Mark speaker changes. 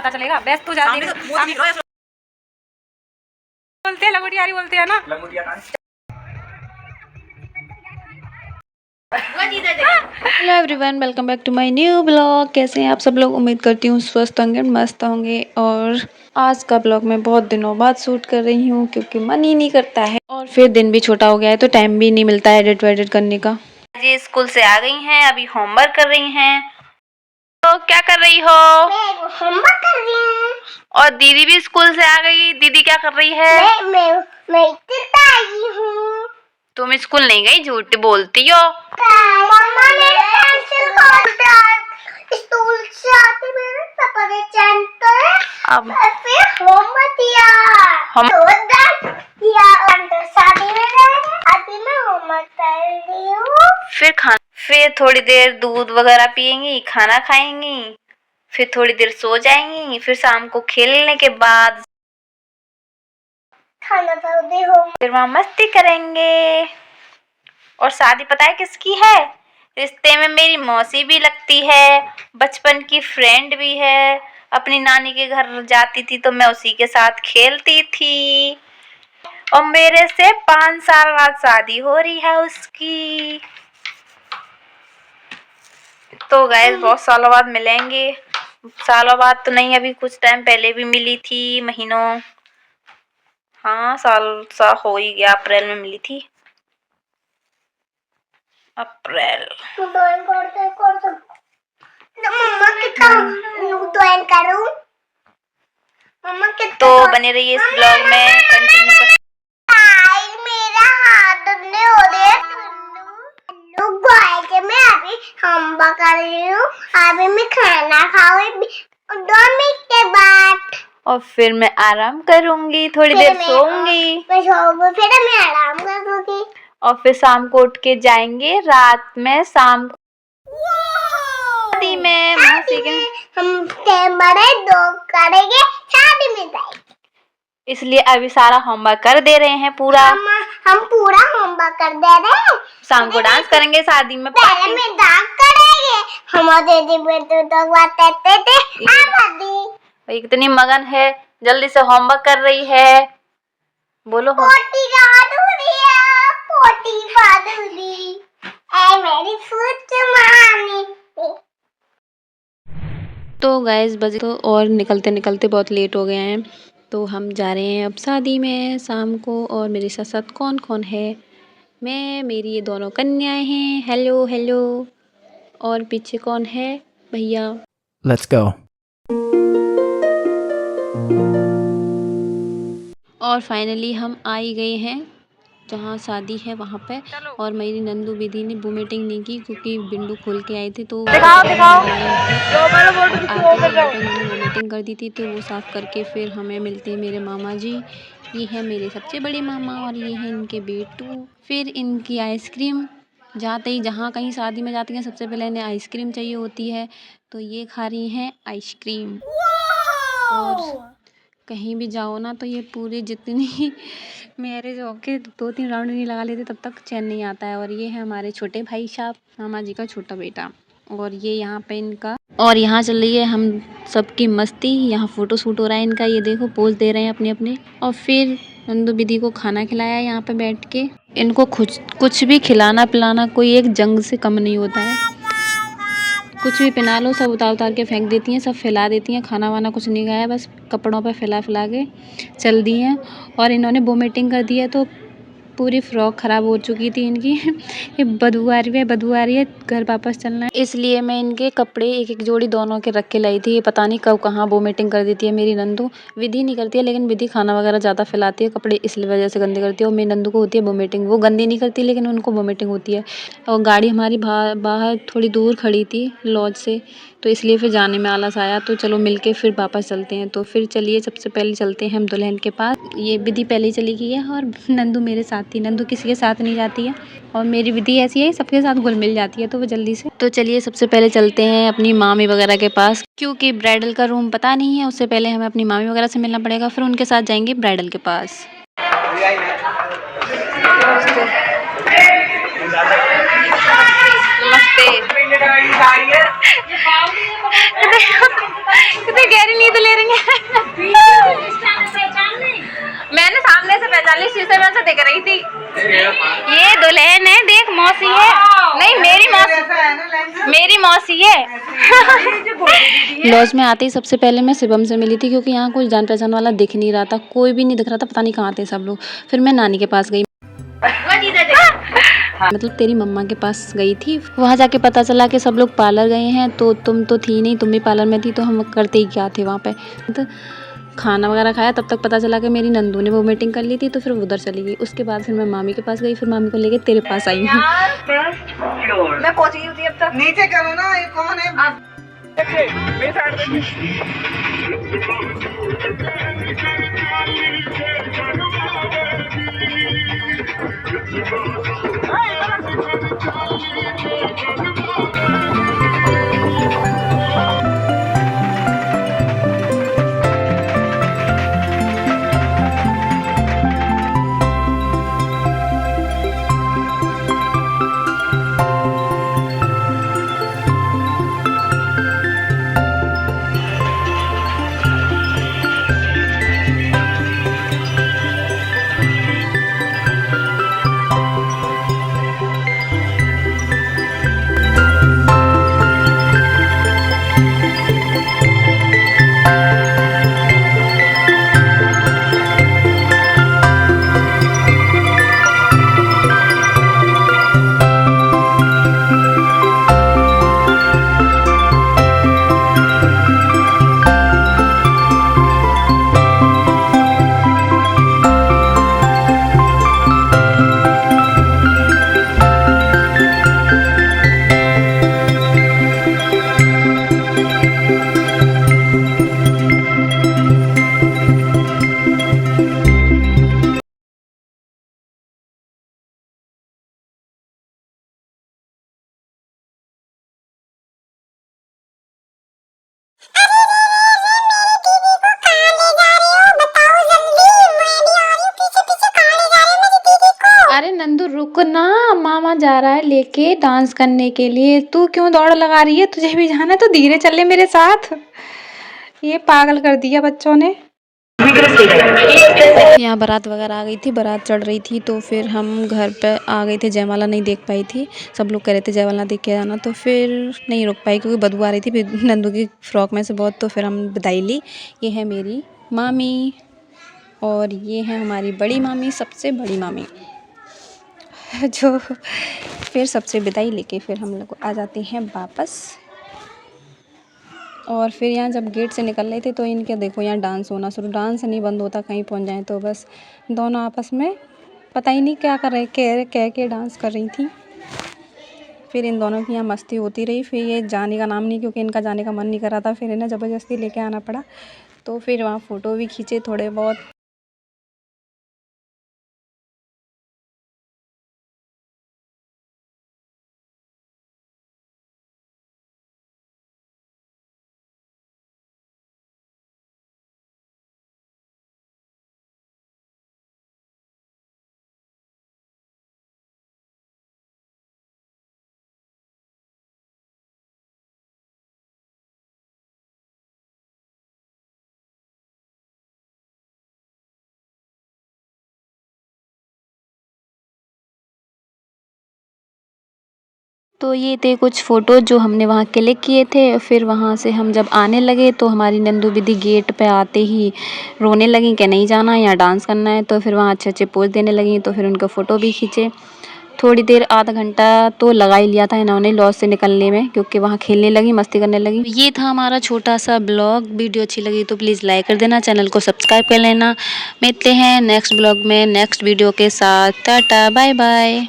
Speaker 1: पता चलेगा। बेस्ट तो ज्यादा बोलते हैं, लंगोटियारी बोलते हैं ना। Hello everyone, welcome back to my new blog. कैसे हैं आप सब लोग? उम्मीद करती हूँ स्वस्थ होंगे, मस्त होंगे। और आज का ब्लॉग मैं बहुत दिनों बाद शूट कर रही हूँ क्योंकि मन ही नहीं करता है और फिर दिन भी छोटा हो गया है तो टाइम भी नहीं मिलता है एडिट वेडिट करने का। ये स्कूल से आ गई हैं, अभी होमवर्क कर रही हैं। तो क्या कर रही हो?
Speaker 2: मैं होमवर्क कर रही हूँ।
Speaker 1: और दीदी भी स्कूल से आ गई। दीदी क्या कर रही है?
Speaker 2: मैं आई हूँ।
Speaker 1: तुम स्कूल नहीं गई, झूठ बोलती हो।
Speaker 2: मम्मा ने पेंसिल काट दिया स्कूल से आते मेरे पापा ने चैन कर
Speaker 1: अब
Speaker 2: फिर होमवर्क दिया शादी में अभी मैं होमवर्क कर रही हूँ।
Speaker 1: फिर थोड़ी देर दूध वगैरह पियेंगी, खाना खाएंगी, फिर थोड़ी देर सो जाएंगी, फिर शाम को खेलने के बाद
Speaker 2: खाना खाओगे हो
Speaker 1: फिर वहाँ मस्ती करेंगे। और शादी पता है किसकी है? रिश्ते में मेरी मौसी भी लगती है, बचपन की फ्रेंड भी है। अपनी नानी के घर जाती थी तो मैं उसी के साथ खेलती थी। और मेरे से 5 साल बाद शादी हो रही है उसकी। तो गाइस बहुत सालों बाद मिलेंगे। सालों बाद तो नहीं, अभी कुछ टाइम पहले भी मिली थी, महीनों। हाँ, साल हो ही गया, अप्रैल में मिली थी। अप्रैल।
Speaker 2: मम्मा कितना ड्राइंग करूं? मम्मा कितना
Speaker 1: तो बने रहिए इस ब्लॉग में, कंटिन्यू कर।
Speaker 2: मेरा हाथ धुलने हो रहे के मैं अभी होमवर्क कर रही हूँ। अभी मैं खाना खाऊंगी 2 मिनट के बाद
Speaker 1: और फिर मैं आराम करूंगी, थोड़ी देर सोऊंगी।
Speaker 2: फिर मैं आराम करूंगी।
Speaker 1: और फिर शाम को उठ के जाएंगे रात में, शाम को शादी में
Speaker 2: हम बड़े 2 करेंगे, शादी में जाएंगे।
Speaker 1: इसलिए अभी सारा होमवर्क कर दे रहे हैं पूरा।
Speaker 2: हम पूरा होमवर्क कर दे रहे हैं।
Speaker 1: शाम को डांस करेंगे शादी में।
Speaker 2: पहले में डांस करेंगे। हमारे दीदी तो बताते थे
Speaker 1: इतनी मगन है, जल्दी से होमवर्क कर रही है। बोलो
Speaker 2: पोटी गादूरी है, पोटी गादूरी ऐ मेरी फुट मानी।
Speaker 1: तो गाइस बजे तो और निकलते निकलते बहुत लेट हो गए हैं, तो हम जा रहे हैं अब शादी में शाम को। और मेरे साथ साथ कौन कौन है? मैं, मेरी ये दोनों कन्याएं हैं। Hello hello. और पीछे कौन है? भैया।
Speaker 3: Let's go.
Speaker 1: और फाइनली हम आ ही गए हैं जहाँ शादी है वहाँ पे। और मेरी नंदू दीदी ने वोमिटिंग नहीं की क्योंकि विंडो खोल के आई थी, तो वोमिटिंग कर दी थी, तो वो साफ करके फिर हमें मिलते हैं मेरे मामा जी। ये है मेरे सबसे बड़े मामा और ये है इनके बेटू। फिर इनकी आइसक्रीम, जाते ही जहाँ कहीं शादी में जाती हैं सबसे पहले इन्हें आइसक्रीम चाहिए होती है, तो ये खा रही हैं आइसक्रीम। और कहीं भी जाओ ना तो ये पूरी जितनी मैरिज होके 2-3 राउंड नहीं लगा लेते तब तक चैन नहीं आता है। और ये है हमारे छोटे भाई साहब, मामा जी का छोटा बेटा। और ये यहाँ पे इनका, और यहाँ चल रही है हम सबकी मस्ती। यहाँ फोटो शूट हो रहा है इनका, ये देखो पोज दे रहे हैं अपने अपने। और फिर नंदू दीदी को खाना खिलाया यहाँ पे बैठ के। इनको कुछ भी खिलाना पिलाना कोई एक जंग से कम नहीं होता है। कुछ भी पहना लो सब उतार उतार के फेंक देती हैं, सब फैला देती हैं। खाना वाना कुछ नहीं खाया, बस कपड़ों पे फैला के चल दी हैं। और इन्होंने वोमिटिंग कर दी है तो पूरी फ्रॉक ख़राब हो चुकी थी इनकी। ये बदबू आ रही है, घर वापस चलना है। इसलिए मैं इनके कपड़े एक एक जोड़ी दोनों के रख के लाई थी। पता नहीं कब कहाँ वोमिटिंग कर देती है मेरी नंदू। विधि नहीं करती है लेकिन विधि खाना वगैरह ज़्यादा फैलाती है, कपड़े इसलिए वजह से गंदे करती है। और मेरी नंदू को होती है वोमिटिंग, वो गंदी नहीं करती लेकिन उनको वोमिटिंग होती है। और गाड़ी हमारी बाहर थोड़ी दूर खड़ी थी लॉज से, तो इसलिए फिर जाने में आलस आया। तो चलो मिलके फिर वापस चलते हैं। तो फिर चलिए सबसे पहले चलते हैं हम दुल्हन के पास। ये विधि पहले ही चली गई है और नंदू मेरे साथ थी। नंदू किसी के साथ नहीं जाती है और मेरी विधि ऐसी है, सबके साथ घुल मिल जाती है तो वो जल्दी से। तो चलिए सबसे पहले चलते हैं अपनी मामी वगैरह के पास, क्योंकि ब्राइडल का रूम पता नहीं है, उससे पहले हमें अपनी मामी वगैरह से मिलना पड़ेगा, फिर उनके साथ जाएंगे ब्राइडल के पास। नमस्ते। कितनी गहरी नींद ले रही ये दुल्हन है, देख मौसी है, नहीं मेरी मौसी है। लॉज में आते ही सबसे पहले मैं शिवम से मिली थी, क्योंकि यहाँ कोई जान पहचान वाला दिख नहीं रहा था, कोई भी नहीं दिख रहा था, पता नहीं कहाँ थे सब लोग। फिर मैं नानी के पास गई, मतलब तेरी मम्मा के पास गई थी। वहाँ जाके पता चला कि सब लोग पार्लर गए हैं, तो तुम तो थी नहीं, तुम भी पार्लर में थी, तो हम करते ही क्या थे वहाँ पे। तो खाना वगैरह खाया, तब तक पता चला कि मेरी नंदू ने वो मीटिंग कर ली थी, तो फिर उधर चली गई। उसके बाद फिर मैं मामी के पास गई, फिर मामी को लेके तेरे पास आई हूँ।
Speaker 3: मैं पहुंच गई थी अब तक। नीचे करो ना, ये कौन है?
Speaker 1: अरे नंदू रुक ना, मामा जा रहा है लेके डांस करने के लिए, तू क्यों दौड़ लगा रही है? तुझे भी जाना है तो धीरे चल ले मेरे साथ। ये पागल कर दिया बच्चों ने। यहाँ बारात वगैरह आ गई थी, बारात चढ़ रही थी, तो फिर हम घर पे आ गए थे। जयमाला नहीं देख पाई थी, सब लोग कह रहे थे जयमाला देख के आना, तो फिर नहीं रुक पाई क्योंकि बदबू आ रही थी फिर नंदू की फ्रॉक में से बहुत। तो फिर हम विदाई ली। ये है मेरी मामी और ये है हमारी बड़ी मामी, सबसे बड़ी मामी, जो फिर सबसे विदाई लेके फिर हम लोग आ जाते हैं वापस। और फिर यहाँ जब गेट से निकल रहे थे तो इनके देखो यहाँ डांस होना शुरू, डांस नहीं बंद होता, कहीं पहुँच जाए तो बस। दोनों आपस में पता ही नहीं क्या कर रहे, कह के डांस कर रही थी। फिर इन दोनों की यहाँ मस्ती होती रही। फिर ये जाने का नाम नहीं, क्योंकि इनका जाने का मन नहीं कर रहा था, फिर इन्हें ज़बरदस्ती लेके आना पड़ा। तो फिर वहाँ फ़ोटो भी खींचे थोड़े बहुत। तो ये थे कुछ फ़ोटो जो हमने वहाँ क्लिक किए थे। फिर वहाँ से हम जब आने लगे तो हमारी नंदू दीदी गेट पे आते ही रोने लगी कि नहीं जाना, यहाँ डांस करना है। तो फिर वहाँ अच्छे अच्छे पोज देने लगी, तो फिर उनका फ़ोटो भी खींचे। थोड़ी देर, आधा घंटा तो लगा ही लिया था इन्होंने लॉज से निकलने में, क्योंकि वहाँ खेलने लगी, मस्ती करने लगी। ये था हमारा छोटा सा ब्लॉग। वीडियो अच्छी लगी तो प्लीज़ लाइक कर देना, चैनल को सब्सक्राइब कर लेना। मिलते हैं नेक्स्ट ब्लॉग में नेक्स्ट वीडियो के साथ। Tata bye bye.